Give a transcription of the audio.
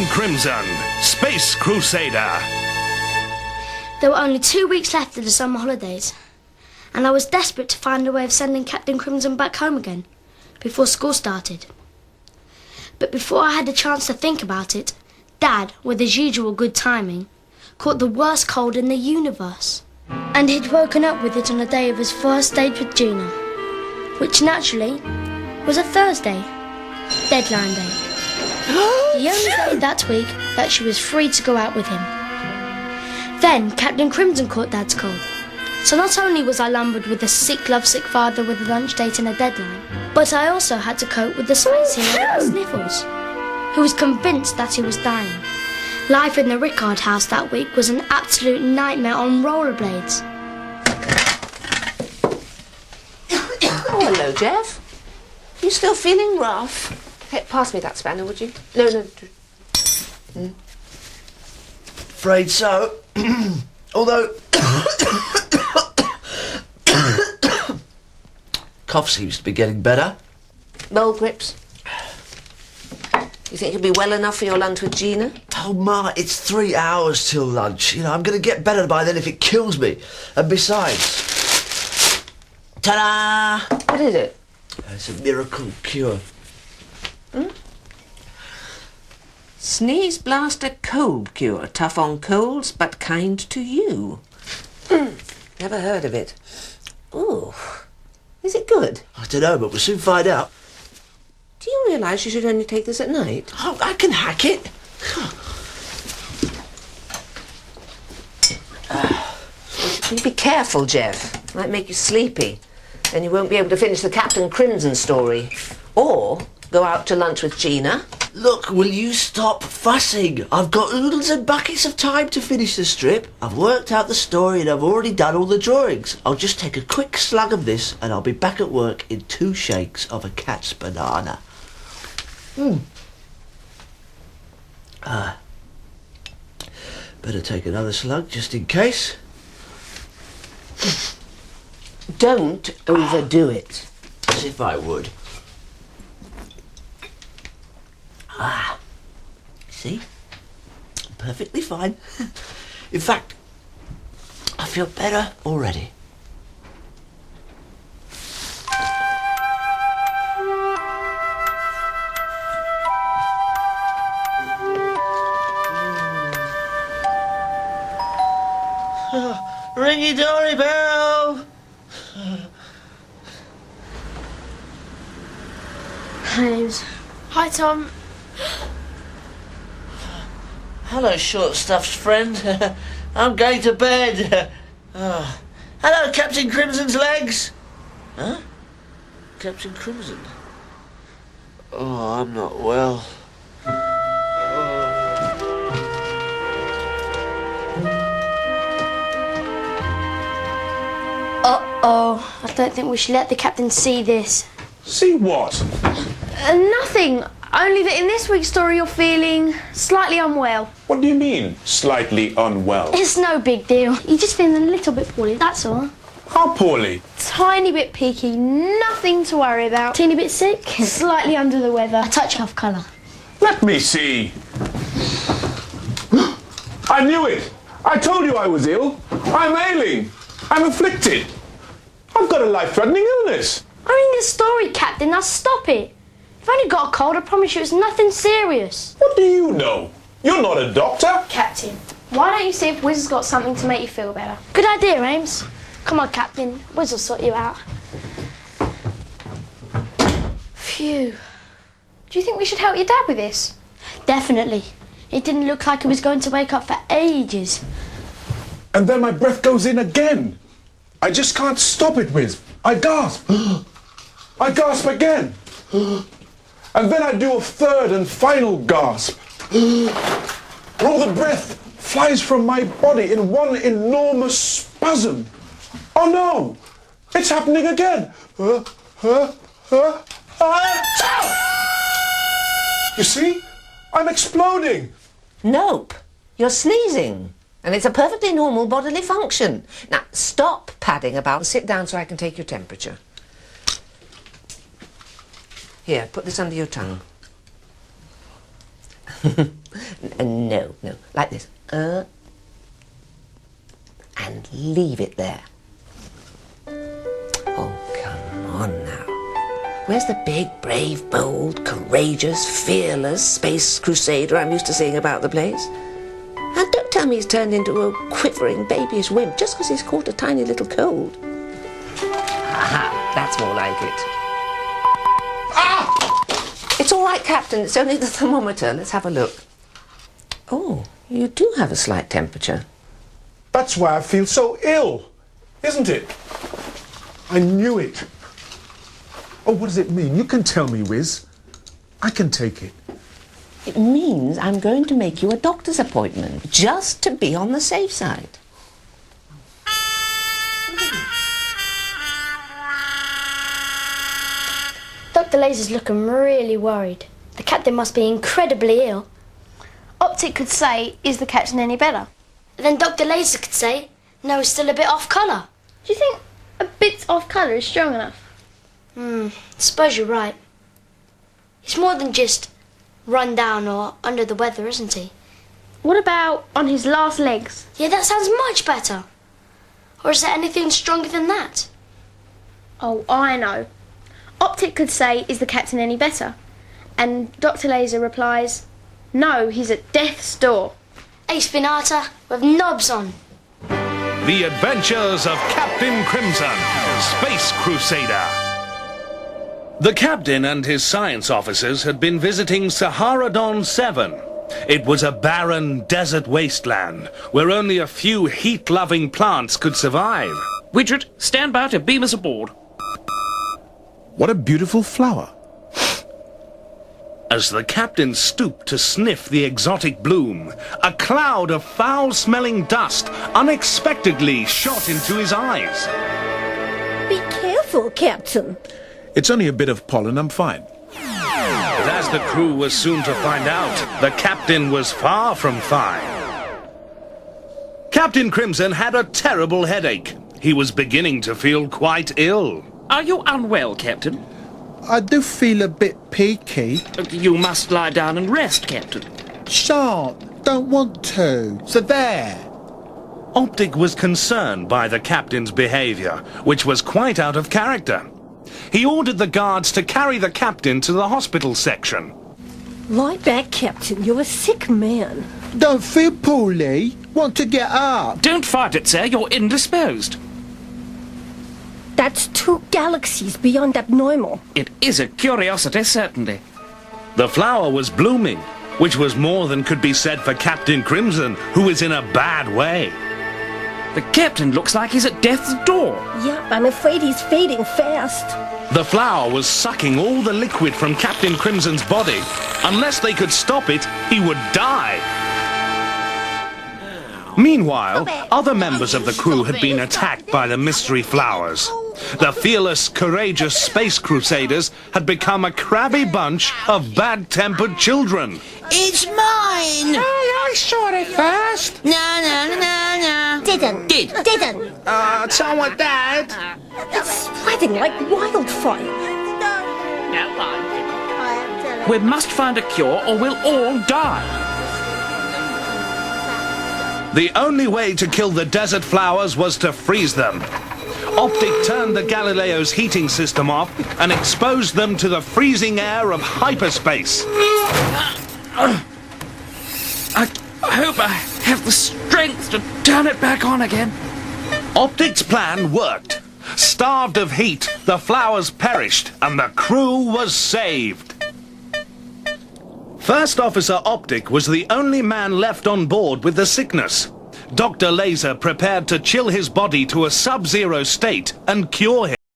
Captain Crimson, Space Crusader. There were only 2 weeks left of the summer holidays, and I was desperate to find a way of sending Captain Crimson back home again before school started. But before I had a chance to think about it, Dad, with his usual good timing, caught the worst cold in the universe. And he'd woken up with it on the day of his first date with Gina, which naturally was a Thursday, deadline day. The only day that week that she was free to go out with him. Then Captain Crimson caught Dad's cold. So not only was I lumbered with a sick, lovesick father with a lunch date and a deadline, but I also had to cope with the space hero with sniffles, who was convinced that he was dying. Life in the Rickard house that week was an absolute nightmare on rollerblades. Oh, hello, Jeff. You still feeling rough? Hey, pass me that spanner, would you? No. Afraid so. Although cough seems to be getting better. Bowl grips. You think you'll be well enough for your lunch with Gina? Oh, Ma, it's 3 hours till lunch. I'm going to get better by then if it kills me. And besides... Ta-da! What is it? It's a miracle cure. Sneeze blaster cold cure. Tough on colds, but kind to you. Never heard of it. Ooh. Is it good? I don't know, but we'll soon find out. Do you realise you should only take this at night? Oh, I can hack it. You be careful, Jeff. Might make you sleepy. Then you won't be able to finish the Captain Crimson story. Or go out to lunch with Gina. Look, will you stop fussing? I've got oodles and buckets of time to finish the strip. I've worked out the story and I've already done all the drawings. I'll just take a quick slug of this and I'll be back at work in 2 shakes of a cat's banana. Better take another slug just in case. Don't overdo it. As if I would. See? Perfectly fine. In fact, I feel better already. Ringy dory bell! James. Hi, Tom. Hello, short-stuffed friend. I'm going to bed. Hello, Captain Crimson's legs. Huh? Captain Crimson? Oh, I'm not well. Uh-oh. I don't think we should let the captain see this. See what? Nothing. Only that in this week's story you're feeling slightly unwell. What do you mean, slightly unwell? It's no big deal. You're just feeling a little bit poorly, that's all. How poorly? Tiny bit peaky, nothing to worry about. Teeny bit sick, slightly under the weather. A touch off colour. Let me see. I knew it! I told you I was ill. I'm ailing. I'm afflicted. I've got a life-threatening illness. I'm in this story, Captain. Now stop it. I've only got a cold. I promise you it's nothing serious. What do you know? You're not a doctor. Captain, why don't you see if Wiz has got something to make you feel better? Good idea, Ames. Come on, Captain. Wiz will sort you out. Phew. Do you think we should help your dad with this? Definitely. It didn't look like he was going to wake up for ages. And then my breath goes in again. I just can't stop it, Wiz. I gasp. I gasp again. And then I do a third and final gasp. All the breath flies from my body in one enormous spasm. Oh no! It's happening again. You see? I'm exploding. Nope. You're sneezing. And it's a perfectly normal bodily function. Now, stop padding about and sit down so I can take your temperature. Here, put this under your tongue. No, like this. And leave it there. Oh, come on now. Where's the big, brave, bold, courageous, fearless space crusader I'm used to seeing about the place? And don't tell me he's turned into a quivering, babyish wimp just because he's caught a tiny little cold. Aha, that's more like it. Ah! It's all right, Captain. It's only the thermometer. Let's have a look. Oh, you do have a slight temperature. That's why I feel so ill, isn't it? I knew it. Oh, what does it mean? You can tell me, Wiz. I can take it. It means I'm going to make you a doctor's appointment, just to be on the safe side. Dr. Laser's looking really worried. The captain must be incredibly ill. Optic could say, is the captain any better? Then Dr. Laser could say, no, he's still a bit off colour. Do you think a bit off colour is strong enough? Suppose you're right. He's more than just run down or under the weather, isn't he? What about on his last legs? Yeah, that sounds much better. Or is there anything stronger than that? Oh, I know. Optic could say, is the captain any better? And Dr. Laser replies, no, he's at death's door. Ace Finata with knobs on. The Adventures of Captain Crimson, Space Crusader. The captain and his science officers had been visiting Sahara-Don 7. It was a barren desert wasteland where only a few heat-loving plants could survive. Widget, stand by to beam us aboard. What a beautiful flower. As the captain stooped to sniff the exotic bloom, a cloud of foul-smelling dust unexpectedly shot into his eyes. Be careful, Captain. It's only a bit of pollen, I'm fine. But as the crew was soon to find out, the captain was far from fine. Captain Crimson had a terrible headache. He was beginning to feel quite ill. Are you unwell, Captain? I do feel a bit peaky. You must lie down and rest, Captain. Shan't. Don't want to. So there. Optic was concerned by the captain's behaviour, which was quite out of character. He ordered the guards to carry the captain to the hospital section. Lie back, Captain. You're a sick man. Don't feel poorly. Want to get up. Don't fight it, sir. You're indisposed. That's 2 galaxies beyond abnormal. It is a curiosity, certainly. The flower was blooming, which was more than could be said for Captain Crimson, who was in a bad way. The captain looks like he's at death's door. Yep, I'm afraid he's fading fast. The flower was sucking all the liquid from Captain Crimson's body. Unless they could stop it, he would die. Meanwhile, other members of the crew had been attacked by the mystery flowers. The fearless, courageous space crusaders had become a crabby bunch of bad-tempered children. It's mine! I saw it first. No. Didn't. Didn't. So what, Dad? It's spreading like wildfire. We must find a cure or we'll all die. The only way to kill the desert flowers was to freeze them. Optic turned the Galileo's heating system off and exposed them to the freezing air of hyperspace. I hope I have the strength to turn it back on again. Optic's plan worked. Starved of heat, the flowers perished and the crew was saved. First Officer Optic was the only man left on board with the sickness. Dr. Laser prepared to chill his body to a sub-zero state and cure him.